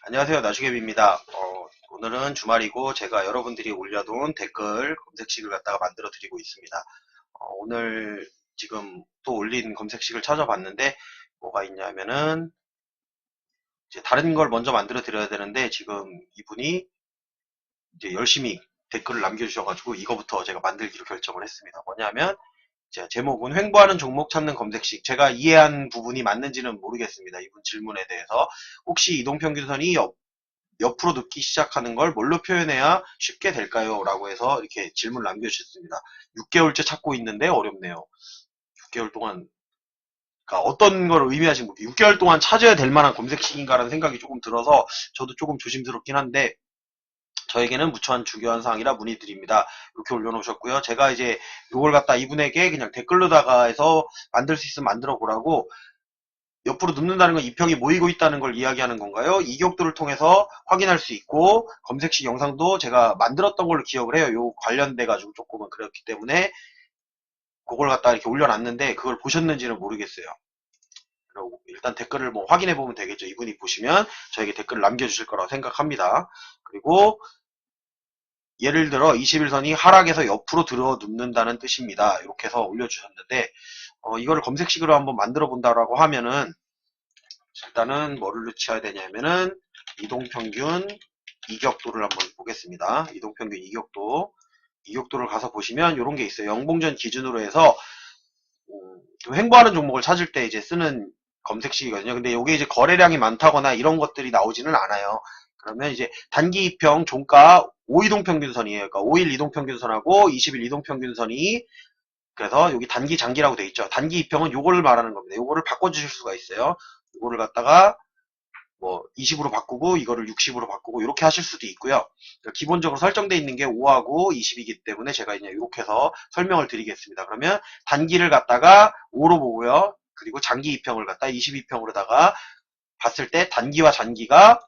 안녕하세요. 나주개비입니다. 오늘은 주말이고 제가 여러분들이 올려둔 댓글 검색식을 갖다가 만들어 드리고 있습니다. 오늘 지금 또 올린 검색식을 찾아봤는데 뭐가 있냐면은 이제 다른 걸 먼저 만들어 드려야 되는데 지금 이분이 이제 열심히 댓글을 남겨주셔가지고 이거부터 제가 만들기로 결정을 했습니다. 뭐냐면 제목은 횡보하는 종목 찾는 검색식. 제가 이해한 부분이 맞는지는 모르겠습니다. 이분 질문에 대해서. 혹시 이동평균선이 옆으로 눕기 시작하는 걸 뭘로 표현해야 쉽게 될까요? 라고 해서 이렇게 질문을 남겨주셨습니다. 6개월째 찾고 있는데 어렵네요. 6개월 동안, 그러니까 어떤 걸 의미하시는 분이 6개월 동안 찾아야 될 만한 검색식인가라는 생각이 조금 들어서 저도 조금 조심스럽긴 한데 저에게는 무척 중요한 사항이라 문의드립니다. 이렇게 올려놓으셨고요. 제가 이제 이걸 갖다 이분에게 그냥 댓글로다가 해서 만들 수 있으면 만들어 보라고 옆으로 눕는다는 건 이평이 모이고 있다는 걸 이야기하는 건가요? 이격도를 통해서 확인할 수 있고 검색식 영상도 제가 만들었던 걸로 기억을 해요. 요 관련돼 가지고 조금은 그렇기 때문에 그걸 갖다 이렇게 올려놨는데 그걸 보셨는지는 모르겠어요. 그리고 일단 댓글을 뭐 확인해 보면 되겠죠. 이분이 보시면 저에게 댓글을 남겨주실 거라고 생각합니다. 그리고 예를 들어 21선이 하락해서 옆으로 들어 눕는다는 뜻입니다. 이렇게 해서 올려주셨는데 이거를 검색식으로 한번 만들어 본다라고 하면은 일단은 뭐를 넣쳐야 되냐면은 이동평균 이격도를 한번 보겠습니다. 이동평균 이격도를 가서 보시면 이런 게 있어요. 영봉전 기준으로 해서 좀 횡보하는 종목을 찾을 때 이제 쓰는 검색식이거든요. 근데 이게 이제 거래량이 많다거나 이런 것들이 나오지는 않아요. 그러면 이제 단기 이평 종가 5이동평균선이에요. 그러니까 5일 이동평균선하고 20일 이동평균선이 그래서 여기 단기 장기라고 돼 있죠. 단기 이평은 요거를 말하는 겁니다. 요거를 바꿔주실 수가 있어요. 요거를 갖다가 뭐 20으로 바꾸고 이거를 60으로 바꾸고 이렇게 하실 수도 있고요. 그러니까 기본적으로 설정되어 있는 게 5하고 20이기 때문에 제가 이제 이렇게 해서 설명을 드리겠습니다. 그러면 단기를 갖다가 5로 보고요. 그리고 장기 이평을 갖다 22평으로다가 봤을 때 단기와 장기가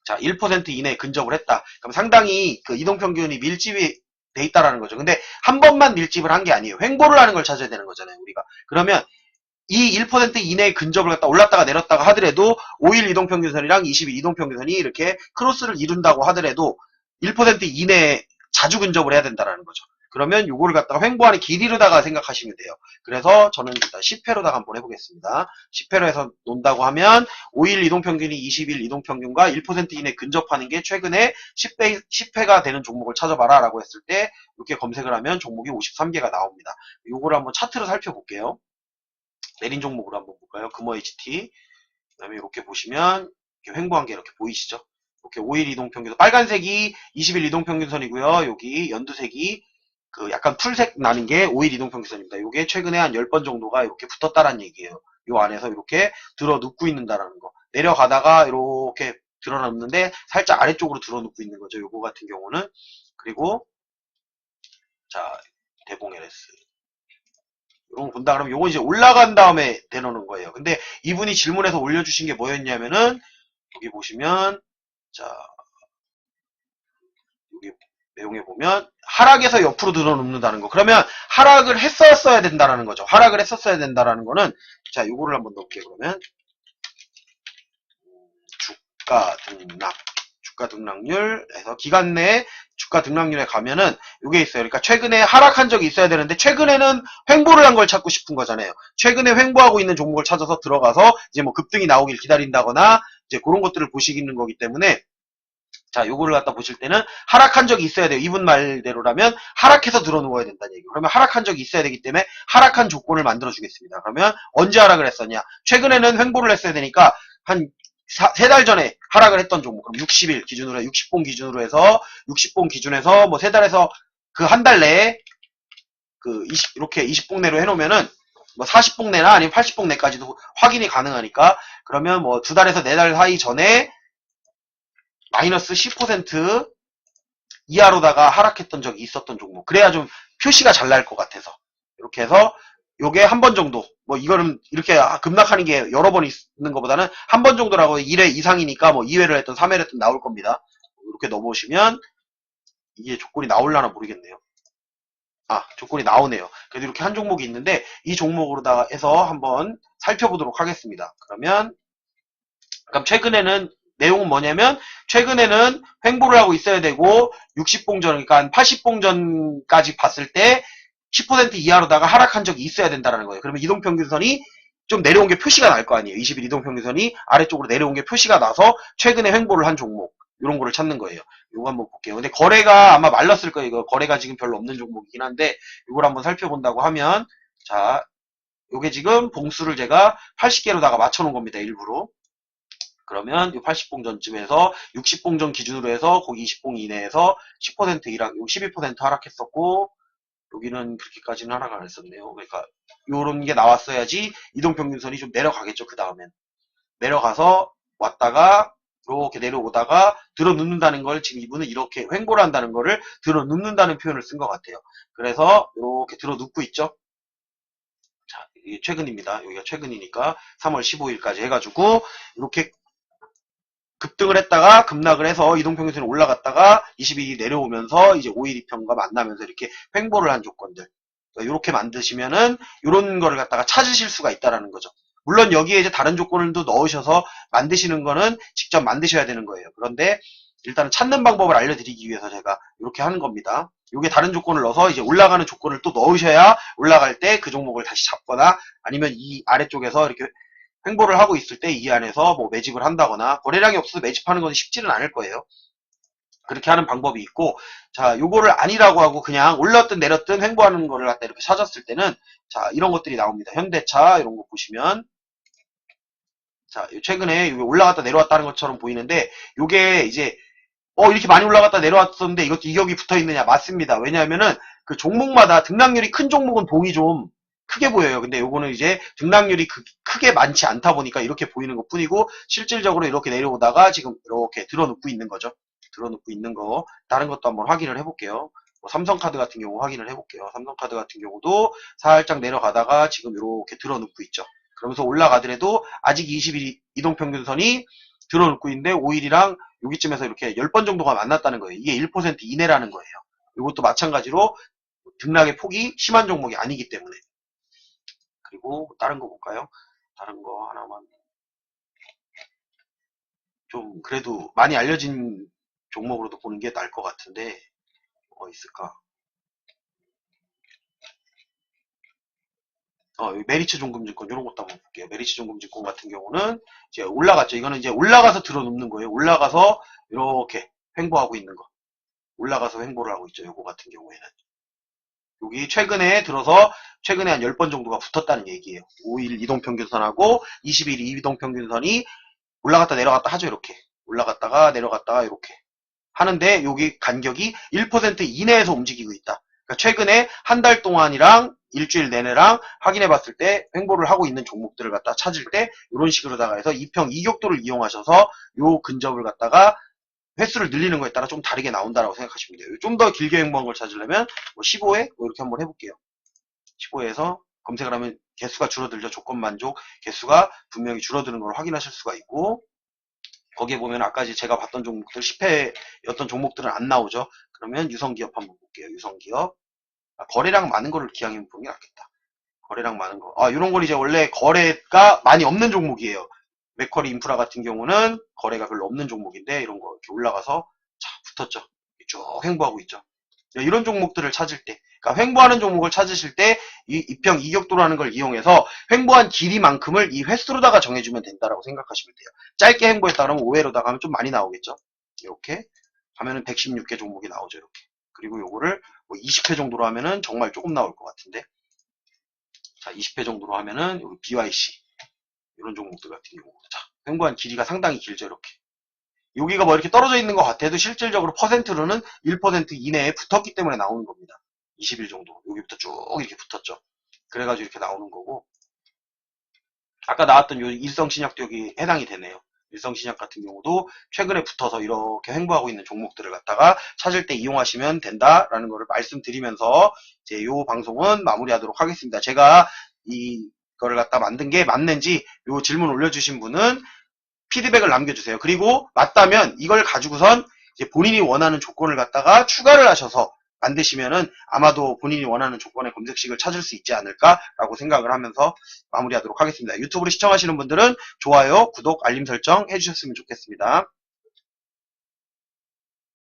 자, 1% 이내에 근접을 했다. 그럼 상당히 그 이동평균이 밀집이 돼 있다라는 거죠. 근데 한 번만 밀집을 한 게 아니에요. 횡보를 하는 걸 찾아야 되는 거잖아요, 우리가. 그러면 이 1% 이내의 근접을 갖다 올랐다가 내렸다가 하더라도 5일 이동평균선이랑 20일 이동평균선이 이렇게 크로스를 이룬다고 하더라도 1% 이내에 자주 근접을 해야 된다는 거죠. 그러면 요거를 갖다가 횡보하는 길이로다가 생각하시면 돼요. 그래서 저는 일단 10회로다가 한번 해보겠습니다. 10회로 해서 논다고 하면 5일 이동평균이 20일 이동평균과 1% 이내 근접하는 게 최근에 10회가 되는 종목을 찾아봐라 라고 했을 때 이렇게 검색을 하면 종목이 53개가 나옵니다. 요거를 한번 차트로 살펴볼게요. 내린 종목으로 한번 볼까요? 금호 HT. 그 다음에 이렇게 보시면 이렇게 횡보한 게 이렇게 보이시죠? 이렇게 5일 이동평균선. 빨간색이 20일 이동평균선이고요. 여기 연두색이 그 약간 풀색 나는 게 5일 이동평균선입니다. 이게 최근에 한 10번 정도가 이렇게 붙었다는 얘기예요. 요 안에서 이렇게 들어 눕고 있는다라는 거. 내려가다가 이렇게 들어 눕는데 살짝 아래쪽으로 들어 눕고 있는 거죠. 요거 같은 경우는. 그리고 자, 대봉 LS. 이런 거 본다 그러면 요거 이제 올라간 다음에 대놓는 거예요. 근데 이분이 질문해서 올려주신 게 뭐였냐면은 여기 보시면 자 여기 내용에 보면 하락에서 옆으로 들어눕는다는 거. 그러면 하락을 했었어야 된다라는 거죠. 하락을 했었어야 된다라는 거는 자 요거를 한번 넣을게요. 그러면 주가 등락 주가 등락률에서 기간 내에 주가 등락률에 가면은 요게 있어요. 그러니까 최근에 하락한 적이 있어야 되는데 최근에는 횡보를 한 걸 찾고 싶은 거잖아요. 최근에 횡보하고 있는 종목을 찾아서 들어가서 이제 뭐 급등이 나오길 기다린다거나 이제 그런 것들을 보시는 거기 때문에 자 요거를 갖다 보실 때는 하락한 적이 있어야 돼요. 이분 말대로라면 하락해서 들어 누워야 된다는 얘기예요. 그러면 하락한 적이 있어야 되기 때문에 하락한 조건을 만들어 주겠습니다. 그러면 언제 하락을 했었냐? 최근에는 횡보를 했어야 되니까 한 3달 전에 하락을 했던 종목, 그럼 60일 기준으로, 60봉 기준으로 해서, 60봉 기준에서, 뭐, 3달에서 그 한 달 내에, 이렇게 20봉 내로 해놓으면은, 뭐, 40봉 내나 아니면 80봉 내까지도 확인이 가능하니까, 그러면 뭐, 2달에서 4달 사이 전에, 마이너스 10% 이하로다가 하락했던 적이 있었던 종목. 그래야 좀 표시가 잘 날 것 같아서. 이렇게 해서, 요게 한 번 정도, 뭐 이거는 이렇게 급락하는 게 여러 번 있는 것보다는 한 번 정도라고 1회 이상이니까 뭐 2회를 했든 3회를 했든 나올 겁니다. 이렇게 넣어보시면 이게 조건이 나올라나 모르겠네요. 아, 조건이 나오네요. 그래도 이렇게 한 종목이 있는데 이 종목으로다가 해서 한번 살펴보도록 하겠습니다. 그러면 최근에는 내용은 뭐냐면 최근에는 횡보를 하고 있어야 되고 60봉 전 그러니까 한 80봉 전까지 봤을 때 10% 이하로다가 하락한 적이 있어야 된다는 거예요. 그러면 이동평균선이 좀 내려온 게 표시가 날 거 아니에요. 20일 이동평균선이 아래쪽으로 내려온 게 표시가 나서 최근에 횡보를 한 종목 이런 거를 찾는 거예요. 요거 한번 볼게요. 근데 거래가 아마 말랐을 거예요. 이거 거래가 지금 별로 없는 종목이긴 한데 이걸 한번 살펴본다고 하면 자 요게 지금 봉수를 제가 80개로다가 맞춰놓은 겁니다. 일부러. 그러면 이 80봉 전쯤에서 60봉 전 기준으로 해서 거기 20봉 이내에서 10% 이락, 12% 하락했었고 여기는 그렇게까지는 하락 안 했었네요. 그러니까 요런 게 나왔어야지 이동평균선이 좀 내려가겠죠. 그 다음엔 내려가서 왔다가 이렇게 내려오다가 들어 눕는다는 걸 지금 이분은 이렇게 횡보를 한다는 거를 들어 눕는다는 표현을 쓴 것 같아요. 그래서 이렇게 들어 눕고 있죠. 자, 이게 최근입니다. 여기가 최근이니까 3월 15일까지 해가지고 이렇게 급등을 했다가 급락을 해서 이동평균선이 올라갔다가 22일이 내려오면서 이제 5일 이평과 만나면서 이렇게 횡보를 한 조건들 이렇게 만드시면은 이런 거를 갖다가 찾으실 수가 있다라는 거죠. 물론 여기에 이제 다른 조건을도 넣으셔서 만드시는 거는 직접 만드셔야 되는 거예요. 그런데 일단은 찾는 방법을 알려드리기 위해서 제가 이렇게 하는 겁니다. 이게 다른 조건을 넣어서 이제 올라가는 조건을 또 넣으셔야 올라갈 때 그 종목을 다시 잡거나 아니면 이 아래쪽에서 이렇게 횡보를 하고 있을 때 이 안에서 뭐 매집을 한다거나 거래량이 없어서 매집하는 건 쉽지는 않을 거예요. 그렇게 하는 방법이 있고 자 요거를 아니라고 하고 그냥 올랐든 내렸든 횡보하는 거를 갖다 이렇게 찾았을 때는 자 이런 것들이 나옵니다. 현대차 이런 거 보시면 자 최근에 올라갔다 내려왔다는 것처럼 보이는데 요게 이제 이렇게 많이 올라갔다 내려왔었는데 이것도 이격이 붙어 있느냐? 맞습니다. 왜냐하면은 그 종목마다 등락률이 큰 종목은 봉이 좀 크게 보여요. 근데 요거는 이제 등락률이 크게 많지 않다 보니까 이렇게 보이는 것 뿐이고 실질적으로 이렇게 내려오다가 지금 이렇게 들어눕고 있는 거죠. 들어눕고 있는 거. 다른 것도 한번 확인을 해볼게요. 뭐 삼성카드 같은 경우 확인을 해볼게요. 삼성카드 같은 경우도 살짝 내려가다가 지금 이렇게 들어눕고 있죠. 그러면서 올라가더라도 아직 20일 이동평균선이 들어눕고 있는데 5일이랑 여기쯤에서 이렇게 10번 정도가 만났다는 거예요. 이게 1% 이내라는 거예요. 이것도 마찬가지로 등락의 폭이 심한 종목이 아니기 때문에. 그리고 다른 거 볼까요? 다른 거 하나만. 좀 그래도 많이 알려진 종목으로도 보는 게 나을 것 같은데 뭐가 있을까? 메리츠 종금증권 이런 것도 한번 볼게요. 메리츠 종금증권 같은 경우는 이제 올라갔죠. 이거는 이제 올라가서 들어눕는 거예요. 올라가서 이렇게 횡보하고 있는 거. 올라가서 횡보를 하고 있죠. 요거 같은 경우에는. 여기 최근에 들어서 최근에 한 10번 정도가 붙었다는 얘기예요. 5일 이동평균선하고 20일 이동평균선이 올라갔다 내려갔다 하죠. 이렇게. 올라갔다가 내려갔다가 이렇게. 하는데 여기 간격이 1% 이내에서 움직이고 있다. 그러니까 최근에 한 달 동안이랑 일주일 내내랑 확인해 봤을 때 횡보를 하고 있는 종목들을 갖다 찾을 때 이런 식으로다가 해서 이평 이격도를 이용하셔서 요 근접을 갖다가 횟수를 늘리는 거에 따라 좀 다르게 나온다라고 생각하시면 돼요. 좀 더 길게 횡보한 걸 찾으려면 뭐 15회 뭐 이렇게 한번 해볼게요. 15회에서 검색을 하면 개수가 줄어들죠. 조건 만족 개수가 분명히 줄어드는 걸 확인하실 수가 있고 거기에 보면 아까 이제 제가 봤던 종목들 10회였던 종목들은 안 나오죠. 그러면 유성기업 한번 볼게요. 유성기업 거래량 많은 거를 기왕에 보는 게 낫겠다. 거래량 많은 거. 이런 건 이제 원래 거래가 많이 없는 종목이에요. 맥쿼리 인프라 같은 경우는 거래가 별로 없는 종목인데 이런 거 이렇게 올라가서 자 붙었죠. 쭉 횡보하고 있죠. 이런 종목들을 찾을 때, 그러니까 횡보하는 종목을 찾으실 때 이 이평 이격도라는 걸 이용해서 횡보한 길이만큼을 이 횟수로다가 정해주면 된다라고 생각하시면 돼요. 짧게 횡보했다 그러면 5회로다가 하면 좀 많이 나오겠죠. 이렇게 하면은 116개 종목이 나오죠. 이렇게. 그리고 요거를 뭐 20회 정도로 하면은 정말 조금 나올 것 같은데 자 20회 정도로 하면은 여기 BYC 이런 종목들 같은 경우 자 횡보한 길이가 상당히 길죠. 이렇게 여기가 뭐 이렇게 떨어져 있는 것 같아도 실질적으로 퍼센트로는 1% 이내에 붙었기 때문에 나오는 겁니다. 20일 정도 여기부터 쭉 이렇게 붙었죠. 그래가지고 이렇게 나오는 거고 아까 나왔던 요 일성신약도 여기 해당이 되네요. 일성신약 같은 경우도 최근에 붙어서 이렇게 횡보하고 있는 종목들을 갖다가 찾을 때 이용하시면 된다라는 것을 말씀드리면서 이제 요 방송은 마무리하도록 하겠습니다. 제가 이거를 갖다 만든 게 맞는지 요 질문 올려주신 분은 피드백을 남겨주세요. 그리고 맞다면 이걸 가지고선 이제 본인이 원하는 조건을 갖다가 추가를 하셔서 만드시면은 아마도 본인이 원하는 조건의 검색식을 찾을 수 있지 않을까라고 생각을 하면서 마무리하도록 하겠습니다. 유튜브로 시청하시는 분들은 좋아요, 구독, 알림 설정 해주셨으면 좋겠습니다.